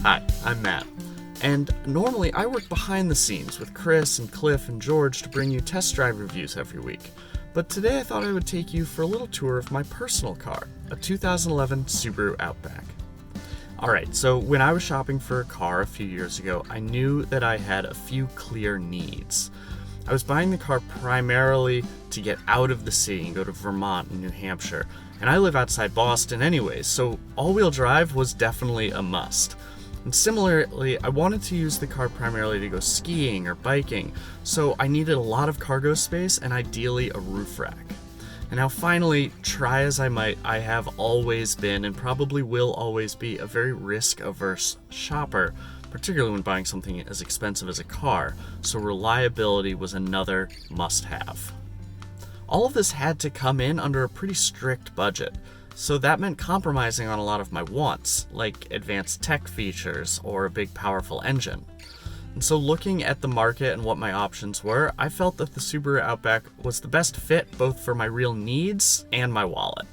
Hi, I'm Matt, and normally I work behind the scenes with Chris and Cliff and George to bring you test drive reviews every week. But today I thought I would take you for a little tour of my personal car, a 2011 Subaru Outback. Alright, so when I was shopping for a car a few years ago, I knew that I had a few clear needs. I was buying the car primarily to get out of the city and go to Vermont and New Hampshire, and I live outside Boston anyways, so all-wheel drive was definitely a must. And similarly, I wanted to use the car primarily to go skiing or biking, so I needed a lot of cargo space and ideally a roof rack. And now finally, try as I might, I have always been and probably will always be a very risk-averse shopper, particularly when buying something as expensive as a car, so reliability was another must-have. All of this had to come in under a pretty strict budget, so that meant compromising on a lot of my wants, like advanced tech features or a big powerful engine. And so looking at the market and what my options were, I felt that the Subaru Outback was the best fit both for my real needs and my wallet.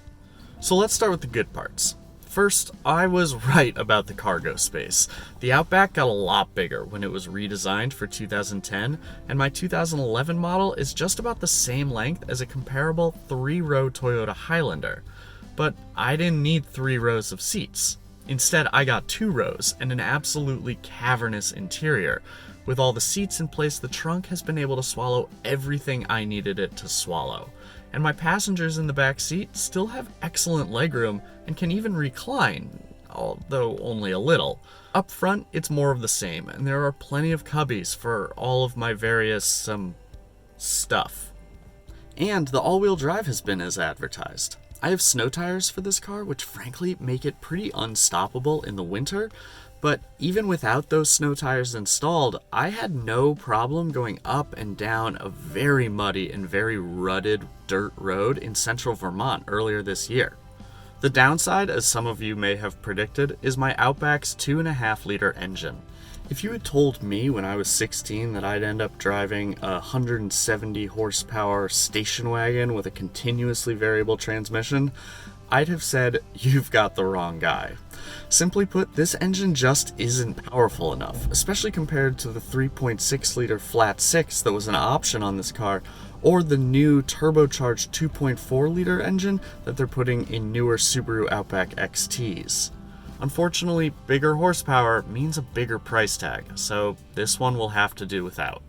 So let's start with the good parts. First, I was right about the cargo space. The Outback got a lot bigger when it was redesigned for 2010, and my 2011 model is just about the same length as a comparable 3-row Toyota Highlander. But I didn't need 3 rows of seats. Instead, I got 2 rows and an absolutely cavernous interior. With all the seats in place, the trunk has been able to swallow everything I needed it to swallow. And my passengers in the back seat still have excellent legroom and can even recline, although only a little. Up front, it's more of the same, and there are plenty of cubbies for all of my various, stuff. And the all-wheel drive has been as advertised. I have snow tires for this car, which frankly make it pretty unstoppable in the winter, but even without those snow tires installed, I had no problem going up and down a very muddy and very rutted dirt road in central Vermont earlier this year. The downside, as some of you may have predicted, is my Outback's 2.5-liter engine. If you had told me when I was 16 that I'd end up driving a 170 horsepower station wagon with a continuously variable transmission, I'd have said, you've got the wrong guy. Simply put, this engine just isn't powerful enough, especially compared to the 3.6-liter flat 6 that was an option on this car, or the new turbocharged 2.4-liter engine that they're putting in newer Subaru Outback XTs. Unfortunately, bigger horsepower means a bigger price tag, so this one will have to do without.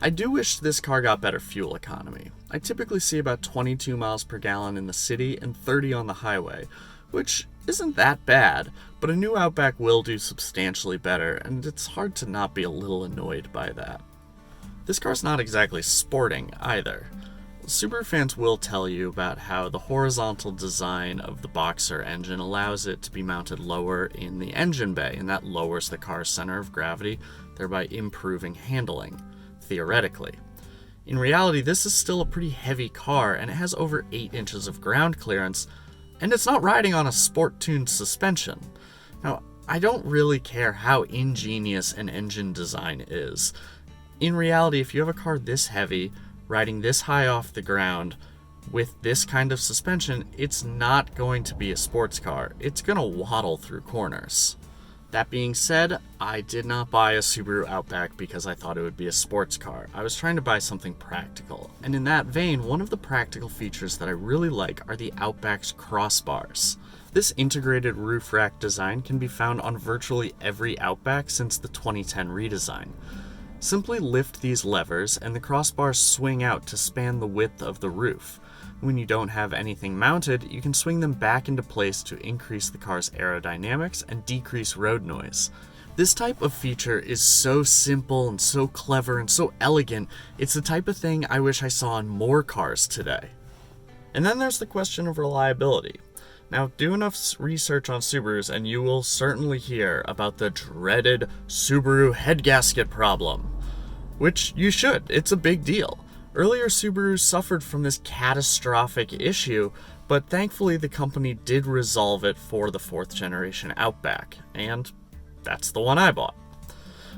I do wish this car got better fuel economy. I typically see about 22 miles per gallon in the city and 30 on the highway, which isn't that bad, but a new Outback will do substantially better, and it's hard to not be a little annoyed by that. This car's not exactly sporting either. Subaru fans will tell you about how the horizontal design of the Boxer engine allows it to be mounted lower in the engine bay, and that lowers the car's center of gravity, thereby improving handling, theoretically. In reality, this is still a pretty heavy car, and it has over 8 inches of ground clearance, and it's not riding on a sport-tuned suspension. Now, I don't really care how ingenious an engine design is. In reality, if you have a car this heavy, riding this high off the ground with this kind of suspension, it's not going to be a sports car. It's going to waddle through corners. That being said, I did not buy a Subaru Outback because I thought it would be a sports car. I was trying to buy something practical. And in that vein, one of the practical features that I really like are the Outback's crossbars. This integrated roof rack design can be found on virtually every Outback since the 2010 redesign. Simply lift these levers and the crossbars swing out to span the width of the roof. When you don't have anything mounted, you can swing them back into place to increase the car's aerodynamics and decrease road noise. This type of feature is so simple and so clever and so elegant, it's the type of thing I wish I saw on more cars today. And then there's the question of reliability. Now, do enough research on Subarus and you will certainly hear about the dreaded Subaru head gasket problem. Which you should, it's a big deal. Earlier Subarus suffered from this catastrophic issue, but thankfully the company did resolve it for the 4th generation Outback, and that's the one I bought.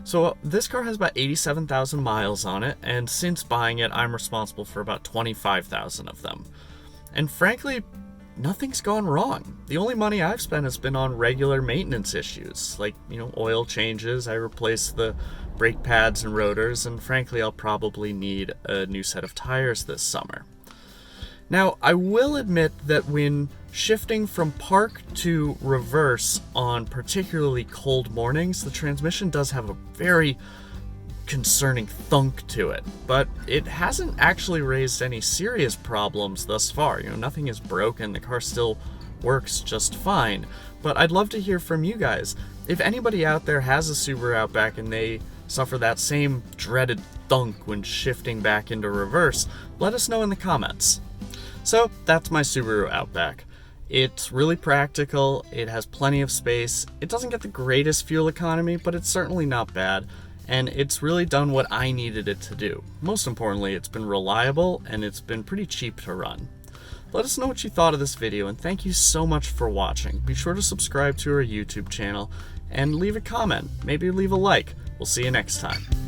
So this car has about 87,000 miles on it, and since buying it, I'm responsible for about 25,000 of them. And frankly, nothing's gone wrong. The only money I've spent has been on regular maintenance issues, like, oil changes. I replaced the brake pads and rotors, and frankly, I'll probably need a new set of tires this summer. Now, I will admit that when shifting from park to reverse on particularly cold mornings, the transmission does have a very concerning thunk to it, but it hasn't actually raised any serious problems thus far. Nothing is broken. The car still works just fine. But I'd love to hear from you guys. If anybody out there has a Subaru Outback and they suffer that same dreaded thunk when shifting back into reverse, let us know in the comments. So that's my Subaru Outback. It's really practical, it has plenty of space, it doesn't get the greatest fuel economy, but it's certainly not bad, and it's really done what I needed it to do. Most importantly, it's been reliable, and it's been pretty cheap to run. Let us know what you thought of this video, and thank you so much for watching. Be sure to subscribe to our YouTube channel, and leave a comment, maybe leave a like. We'll see you next time.